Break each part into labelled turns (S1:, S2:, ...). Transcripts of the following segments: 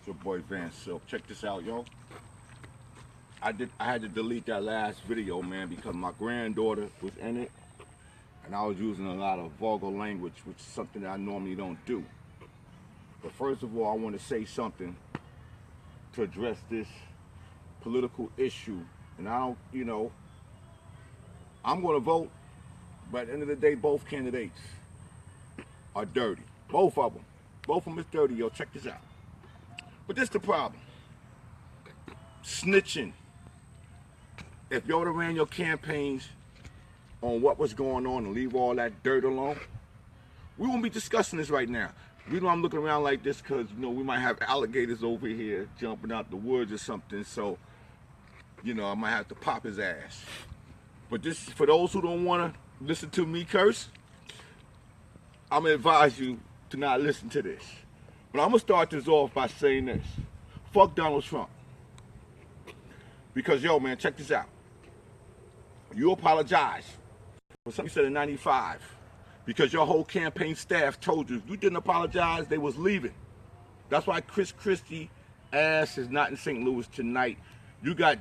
S1: It's your boy VANSILK. Check this out, yo. I had to delete that last video, man, because my granddaughter was in it, and I was using a lot of vulgar language, which is something that I normally don't do. But first of all, I want to say something to address this political issue. And I don't, I'm going to vote, but at the end of the day, both candidates are dirty. Both of them. Both of them is dirty, yo. Check this out. But this is the problem. Snitching. If y'all would have ran your campaigns on what was going on and leave all that dirt alone, we won't be discussing this right now. We know I'm looking around like this because, we might have alligators over here jumping out the woods or something, so, I might have to pop his ass. But this, for those who don't want to listen to me curse, I'm going to advise you to not listen to this. But I'm going to start this off by saying this. Fuck Donald Trump. Because, yo, man, check this out. You apologize for something you said in '95 because your whole campaign staff told you if you didn't apologize, they was leaving. That's why Chris Christie ass is not in St. Louis tonight. You got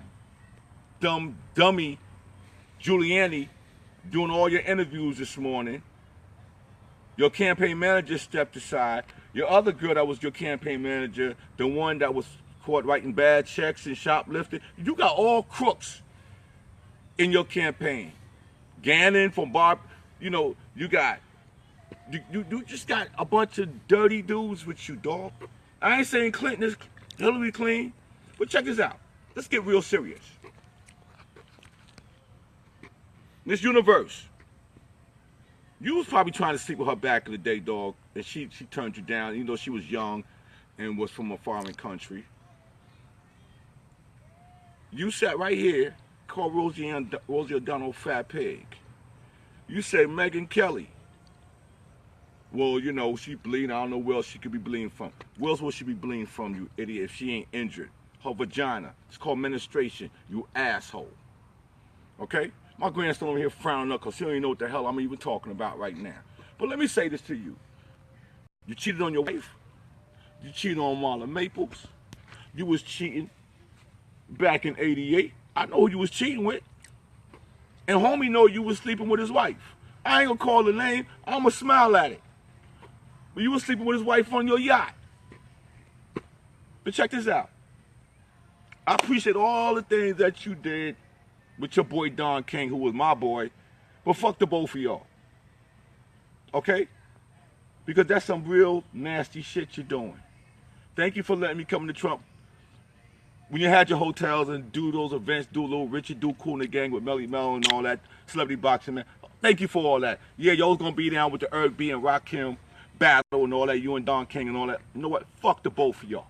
S1: dummy Giuliani doing all your interviews this morning. Your campaign manager stepped aside. Your other girl that was your campaign manager, the one that was caught writing bad checks and shoplifting, you got all crooks in your campaign. Gannon from Barb, you just got a bunch of dirty dudes with you, dog. I ain't saying Clinton is Hillary clean, but check this out. Let's get real serious. Miss Universe, you was probably trying to sleep with her back in the day, dog, and she turned you down, even though she was young and was from a foreign country. You sat right here, called Rosie O'Donnell fat pig. You said Megyn Kelly. Well, she bleeding. I don't know where else she could be bleeding from. Where else will she be bleeding from, you idiot, if she ain't injured? Her vagina. It's called menstruation, you asshole. Okay? My grandson over here frowning up because he don't even know what the hell I'm even talking about right now. But let me say this to you. You cheated on your wife. You cheated on Marla Maples. You was cheating back in '88. I know who you was cheating with. And homie know you was sleeping with his wife. I ain't gonna call the name. I'm gonna smile at it. But you was sleeping with his wife on your yacht. But check this out. I appreciate all the things that you did with your boy Don King, who was my boy, but fuck the both of y'all. Okay? Because that's some real nasty shit you're doing. Thank you for letting me come to Trump. When you had your hotels and do those events, do a little Richard Do Cool in the Gang with Melly Mel and all that, celebrity boxing, man. Thank you for all that. Yeah, y'all was gonna be down with the Erg B and Rakim battle and all that, you and Don King and all that. You know what? Fuck the both of y'all.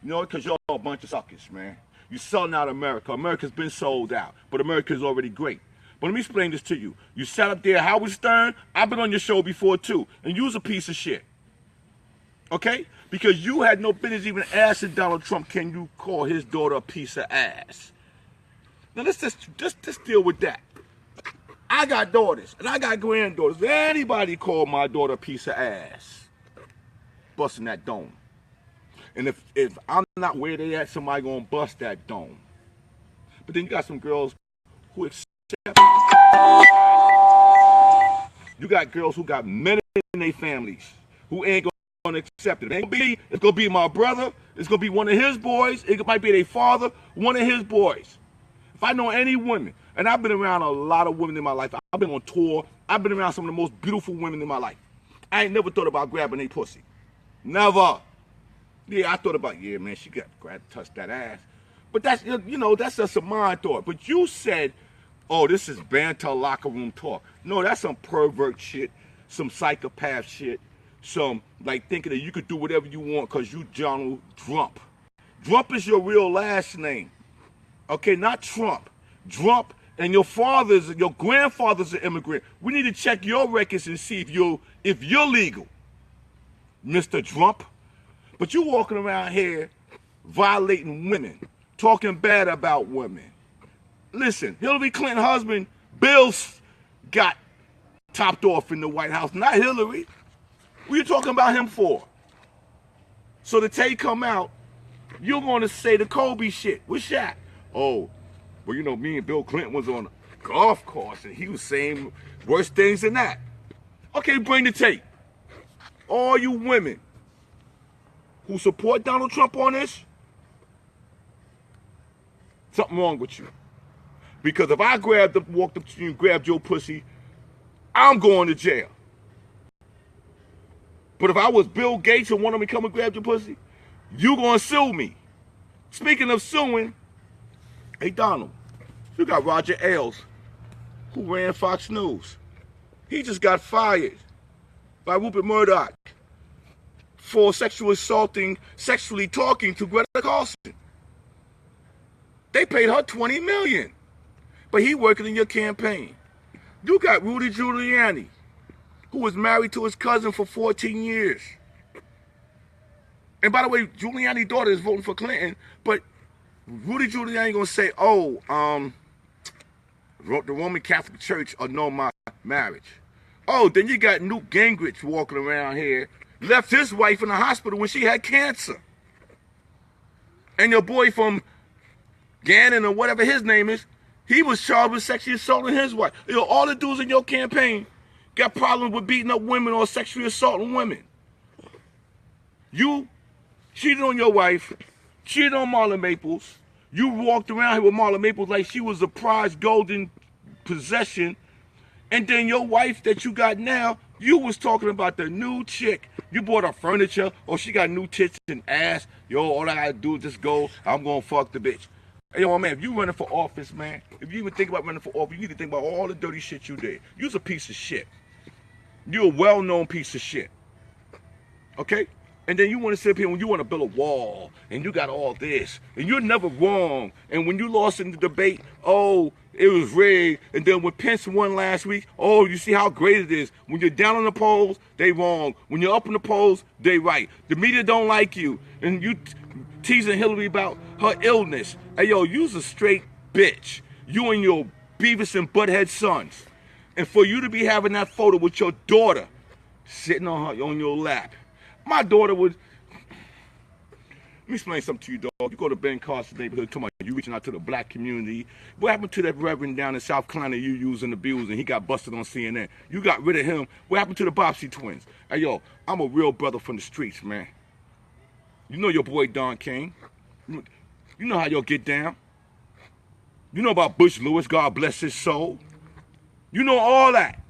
S1: Because y'all a bunch of suckers, man. You're selling out America. America's been sold out, but America's already great. But let me explain this to you. You sat up there, Howard Stern, I've been on your show before too, and you was a piece of shit. Okay? Because you had no business even asking Donald Trump, can you call his daughter a piece of ass? Now let's just deal with that. I got daughters, and I got granddaughters. If anybody call my daughter a piece of ass, busting that dome. And if I'm not where they at, somebody gonna bust that dome. But then you got some girls who accept it. You got girls who got men in their families who ain't gonna accept it. It's gonna be my brother, it's gonna be one of his boys, it might be their father, one of his boys. If I know any women, and I've been around a lot of women in my life, I've been on tour, I've been around some of the most beautiful women in my life. I ain't never thought about grabbing a pussy. Never. Yeah, I thought about, yeah, man, she got to touch that ass. But that's, that's just a mind thought. But you said, oh, this is banter locker room talk. No, that's some pervert shit, some psychopath shit, some, thinking that you could do whatever you want because you Donald Drumpf. Drumpf is your real last name. Okay, not Trump. Drumpf, and your grandfather's an immigrant. We need to check your records and see if you're legal, Mr. Drumpf. But you walking around here violating women, talking bad about women. Listen, Hillary Clinton's husband, Bill, got topped off in the White House, not Hillary. What are you talking about him for? So the tape come out you're going to say the Kobe shit. What's that? Oh, well, you know, me and Bill Clinton was on a golf course, and he was saying worse things than that. Okay, bring the tape. All you women who support Donald Trump on this, something wrong with you. Because if I walked up to you and grabbed your pussy, I'm going to jail. But if I was Bill Gates and one of them come and grab your pussy, you gonna sue me. Speaking of suing, hey Donald, you got Roger Ailes, who ran Fox News. He just got fired by Rupert Murdoch for sexually talking to Greta Carlson. They paid her $20 million, but he working in your campaign. You got Rudy Giuliani, who was married to his cousin for 14 years. And by the way, Giuliani's daughter is voting for Clinton, but Rudy Giuliani gonna say, oh, the Roman Catholic Church annulled my marriage. Oh, then you got Newt Gingrich walking around here, left his wife in the hospital when she had cancer. And your boy from Gannon or whatever his name is, he was charged with sexually assaulting his wife. You know, all the dudes in your campaign got problems with beating up women or sexually assaulting women. You cheated on your wife, cheated on Marla Maples. You walked around here with Marla Maples like she was a prized golden possession. And then your wife that you got now, you was talking about the new chick. You bought her furniture, or she got new tits and ass. Yo, all I gotta do is just go, I'm gonna fuck the bitch. Hey, yo, man, if you running for office, man, if you even think about running for office, you need to think about all the dirty shit you did. You's a piece of shit. You're a well-known piece of shit. Okay? And then you want to sit up here when you want to build a wall, and you got all this, and you're never wrong. And when you lost in the debate, oh, it was rigged. And then when Pence won last week, oh, you see how great it is. When you're down on the polls, they wrong. When you're up in the polls, they right. The media don't like you, and you teasing Hillary about her illness. Hey, yo, you's a straight bitch. You and your Beavis and Butthead sons. And for you to be having that photo with your daughter sitting on your lap. My daughter would... Let me explain something to you, dog. You go to Ben Carson's neighborhood, talking about you reaching out to the black community. What happened to that reverend down in South Carolina you used and abused, and he got busted on CNN? You got rid of him. What happened to the Bobbsey twins? Hey, yo, I'm a real brother from the streets, man. You know your boy Don King. You know how y'all get down. You know about Bush Lewis, God bless his soul. You know all that.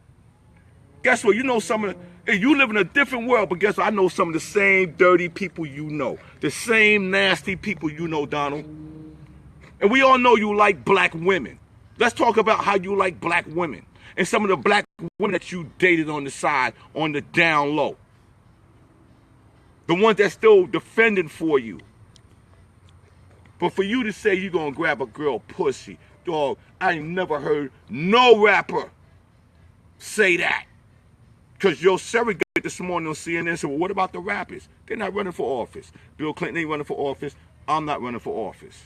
S1: Guess what? You know some of the, you live in a different world, but guess what? I know some of the same dirty people you know. The same nasty people you know, Donald. And we all know you like black women. Let's talk about how you like black women. And some of the black women that you dated on the side, on the down low. The ones that's still defending for you. But for you to say you're going to grab a girl pussy, dog, I ain't never heard no rapper say that. Because your surrogate this morning on CNN said, well, what about the rappers? They're not running for office. Bill Clinton ain't running for office. I'm not running for office.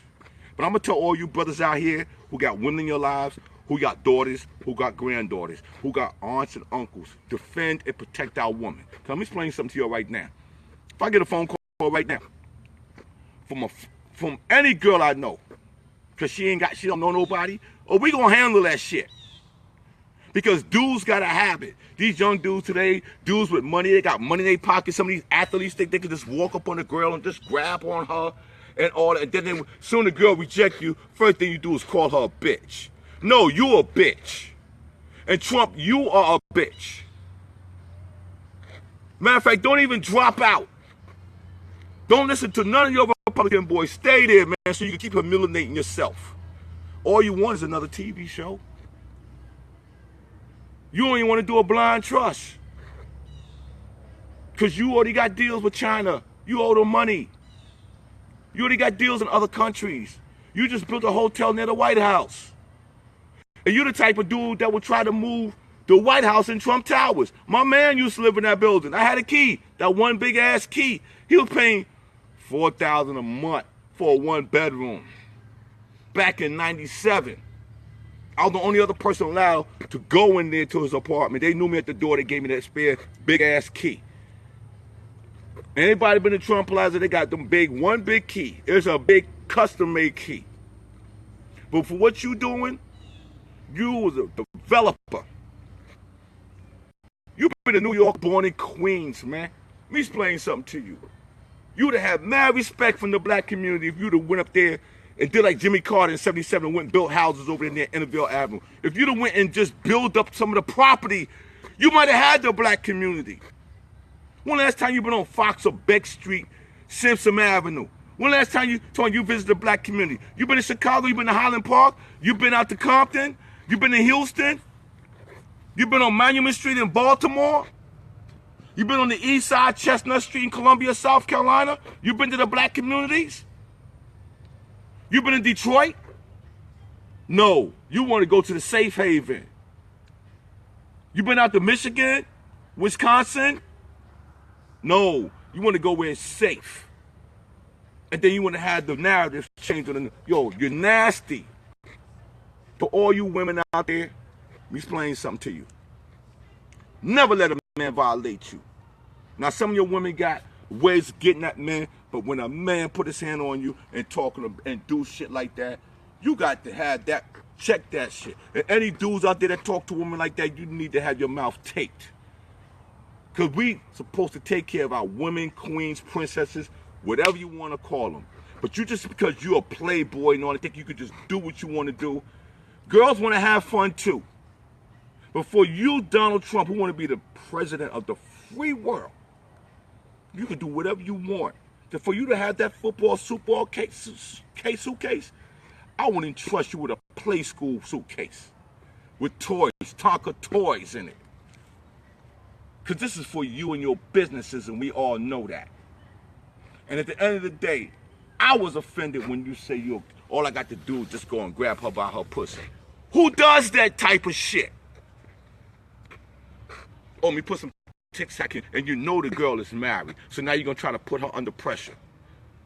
S1: But I'm going to tell all you brothers out here who got women in your lives, who got daughters, who got granddaughters, who got aunts and uncles, defend and protect our woman. So let me explain something to you right now. If I get a phone call right now from any girl I know, because she don't know nobody, or we going to handle that shit. Because dudes got to have it. These young dudes today, dudes with money, they got money in their pockets. Some of these athletes think they can just walk up on a girl and just grab on her and all that. And then soon the girl reject you, first thing you do is call her a bitch. No, you a bitch. And Trump, you are a bitch. Matter of fact, don't even drop out. Don't listen to none of your Republican boys. Stay there, man, so you can keep humiliating yourself. All you want is another TV show. You don't even want to do a blind trust. Because you already got deals with China. You owe them money. You already got deals in other countries. You just built a hotel near the White House. And you're the type of dude that would try to move the White House in Trump Towers. My man used to live in that building. I had a key, that one big ass key. He was paying $4,000 a month for a 1-bedroom. Back in '97. I was the only other person allowed to go in there to his apartment. They knew me at the door. They gave me that spare big ass key. Anybody been to Trump Plaza, they got them one big key. It's a big custom-made key. But for what you doing, you was a developer. You been in New York, born in Queens, man. Let me explain something to you. You would have had mad respect from the black community if you'd have went up there and did like Jimmy Carter in 77 and went and built houses over there in Interville Avenue. If you'd have went and just built up some of the property, you might have had the black community. When last time you been on Fox or Beck Street, Simpson Avenue? When last time you visited the black community? You been in Chicago, you been to Highland Park, you been out to Compton, you been in Houston, you been on Monument Street in Baltimore, you been on the east side, Chestnut Street in Columbia, South Carolina, you been to the black communities? You been in Detroit? No, you want to go to the safe haven. You been out to Michigan, Wisconsin? No, you want to go where it's safe. And then you want to have the narrative change on the, yo, you're nasty. For all you women out there, let me explain something to you. Never let a man violate you. Now, some of your women got ways of getting at men, but when a man put his hand on you and talking and do shit like that, you got to have that, check that shit. And any dudes out there that talk to women like that, you need to have your mouth taped. Because we supposed to take care of our women, queens, princesses, whatever you want to call them. But you just because you're a playboy and all, think you could just do what you want to do. Girls want to have fun too. But for you, Donald Trump, who want to be the president of the free world, you can do whatever you want. So for you to have that football suitcase, I want to entrust you with a play school suitcase with toys, Tonka toys in it. Because this is for you and your businesses, and we all know that. And at the end of the day, I was offended when you say all I got to do is just go and grab her by her pussy. Who does that type of shit? Oh, me put some tic-tac in, and you know the girl is married. So now you're going to try to put her under pressure.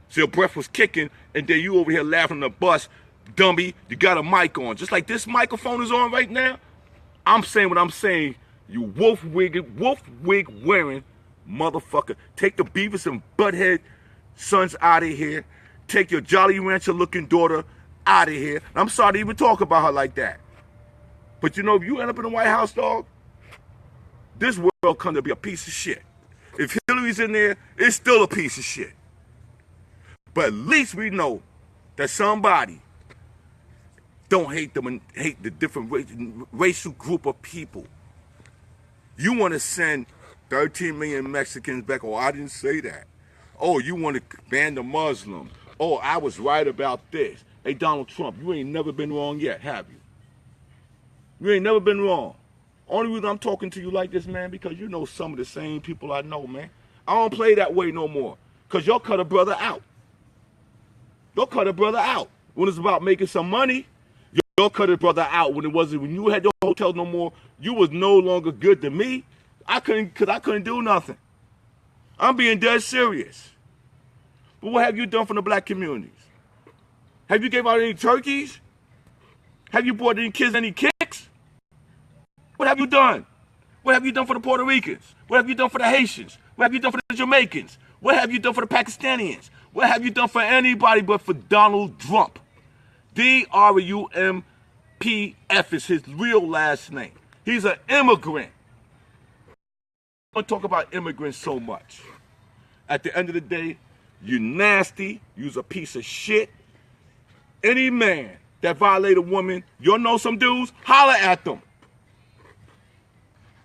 S1: So your breath was kicking, and then you over here laughing on the bus. Dummy, you got a mic on. Just like this microphone is on right now, I'm saying what I'm saying. You wolf wig wearing motherfucker. Take the Beavis and Butthead sons out of here. Take your Jolly Rancher looking daughter out of here. I'm sorry to even talk about her like that. But you know, if you end up in the White House, dog, this world comes to be a piece of shit. If Hillary's in there, it's still a piece of shit. But at least we know that somebody don't hate them and hate the different racial group of people. You want to send 13 million Mexicans back. Oh, I didn't say that. Oh, you want to ban the Muslims. Oh, I was right about this. Hey, Donald Trump, you ain't never been wrong yet, have you? You ain't never been wrong. Only reason I'm talking to you like this, man, because you know some of the same people I know, man. I don't play that way no more. Because y'all cut a brother out. Y'all cut a brother out. When it's about making some money, y'all cut a brother out. When you had your hotel no more, you was no longer good to me. Because I couldn't do nothing. I'm being dead serious. But what have you done for the black communities? Have you gave out any turkeys? Have you bought any kids any kicks? What have you done? What have you done for the Puerto Ricans? What have you done for the Haitians? What have you done for the Jamaicans? What have you done for the Pakistanians? What have you done for anybody but for Donald Drumpf? D-R-U-M-P-F is his real last name. He's an immigrant. I don't talk about immigrants so much. At the end of the day, you nasty, you's a piece of shit. Any man that violate a woman, you'll know some dudes, holler at them.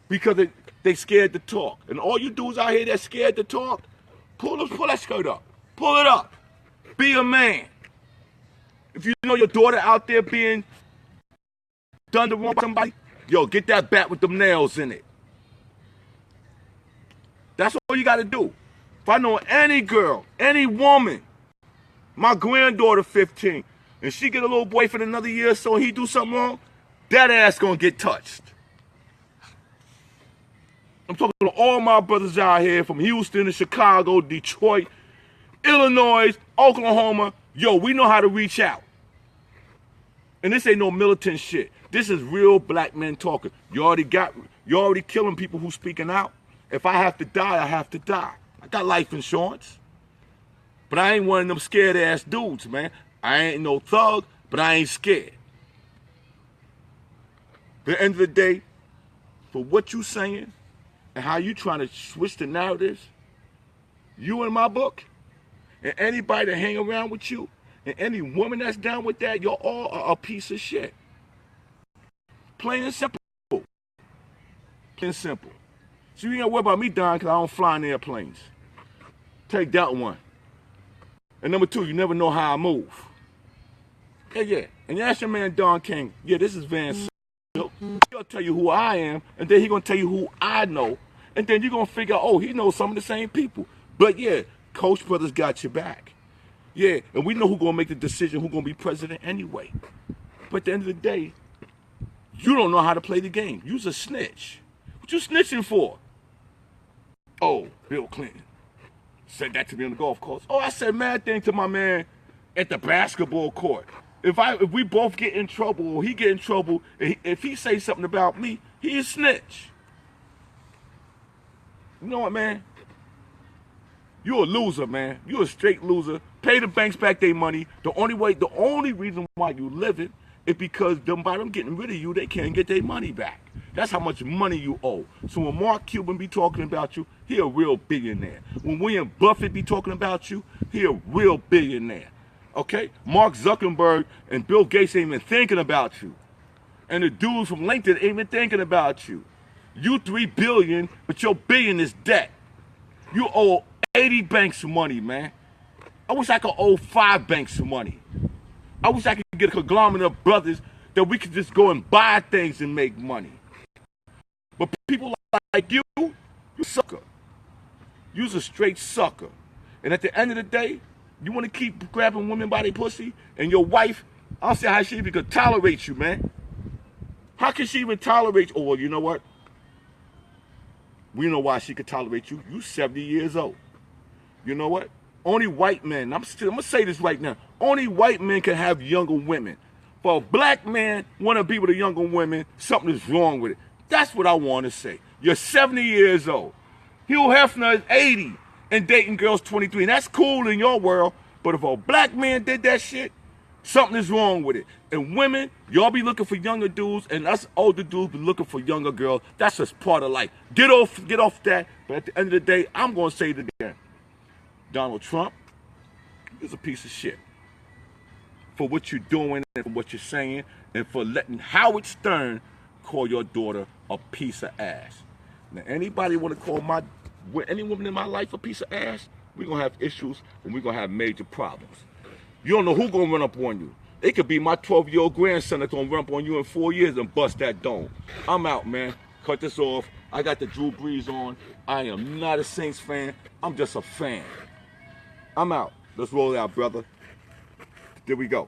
S1: Because they scared to talk. And all you dudes out here that's scared to talk, pull that skirt up. Pull it up. Be a man. If you know your daughter out there being done to wrong by somebody, yo, get that bat with them nails in it. That's all you got to do. If I know any girl, any woman, my granddaughter 15, and she get a little boyfriend another year or so and he do something wrong, that ass gonna get touched. I'm talking to all my brothers out here from Houston to Chicago, Detroit, Illinois, Oklahoma. Yo, we know how to reach out. And this ain't no militant shit. This is real black men talking. You already killing people who speaking out. If I have to die, I have to die. I got life insurance. But I ain't one of them scared ass dudes, man. I ain't no thug, but I ain't scared. At the end of the day, for what you saying and how you trying to switch the narratives, you in my book, and anybody that hang around with you, and any woman that's down with that, you're all a piece of shit. Plain and simple. Plain and simple. So you ain't gotta worry about me dying because I don't fly in airplanes. Take that one. And number two, you never know how I move. Yeah. And you ask your man Don King, yeah, this is VANSILK. He'll tell you who I am, and then he's gonna tell you who I know. And then you're gonna figure out, oh, he knows some of the same people. But yeah, Coach Brothers got your back. Yeah, and we know who's gonna make the decision, who's gonna be president anyway. But at the end of the day, you don't know how to play the game. You's a snitch. What you snitching for? Oh, Bill Clinton said that to me on the golf course. Oh, I said mad thing to my man at the basketball court. If we both get in trouble or he get in trouble, if he say something about me, he is snitch. You know what, man? You a loser, man. You a straight loser. Pay the banks back their money. The only reason why you living is because by them getting rid of you, they can't get their money back. That's how much money you owe. So when Mark Cuban be talking about you, he a real billionaire. When William Buffett be talking about you, he a real billionaire. Okay? Mark Zuckerberg and Bill Gates ain't even thinking about you. And the dudes from LinkedIn ain't even thinking about you. You $3 billion, but your billion is debt. You owe 80 banks money, man. I wish I could owe 5 banks money. I wish I could get a conglomerate of brothers that we could just go and buy things and make money. But people like you sucker. You's a straight sucker. And at the end of the day, you want to keep grabbing women by their pussy, and your wife, I don't see how she even could tolerate you, man. How can she even tolerate you? Oh, well, you know what? We know why she could tolerate you. You 70 years old. You know what? Only white men, I'm going to say this right now, only white men can have younger women. For a black man want to be with a younger woman, something is wrong with it. That's what I want to say. You're 70 years old. Hugh Hefner is 80 and dating girls 23. And that's cool in your world, but if a black man did that shit, something is wrong with it. And women, y'all be looking for younger dudes, and us older dudes be looking for younger girls. That's just part of life. Get off that. But at the end of the day, I'm going to say it again. Donald Trump is a piece of shit for what you're doing and for what you're saying, and for letting Howard Stern call your daughter a piece of ass. Now, anybody want to call any woman in my life a piece of ass, we're going to have issues and we're going to have major problems. You don't know who's going to run up on you. It could be my 12-year-old grandson that's going to run up on you in 4 years and bust that dome. I'm out, man. Cut this off. I got the Drew Brees on. I am not a Saints fan. I'm just a fan. I'm out. Let's roll it out, brother. There we go.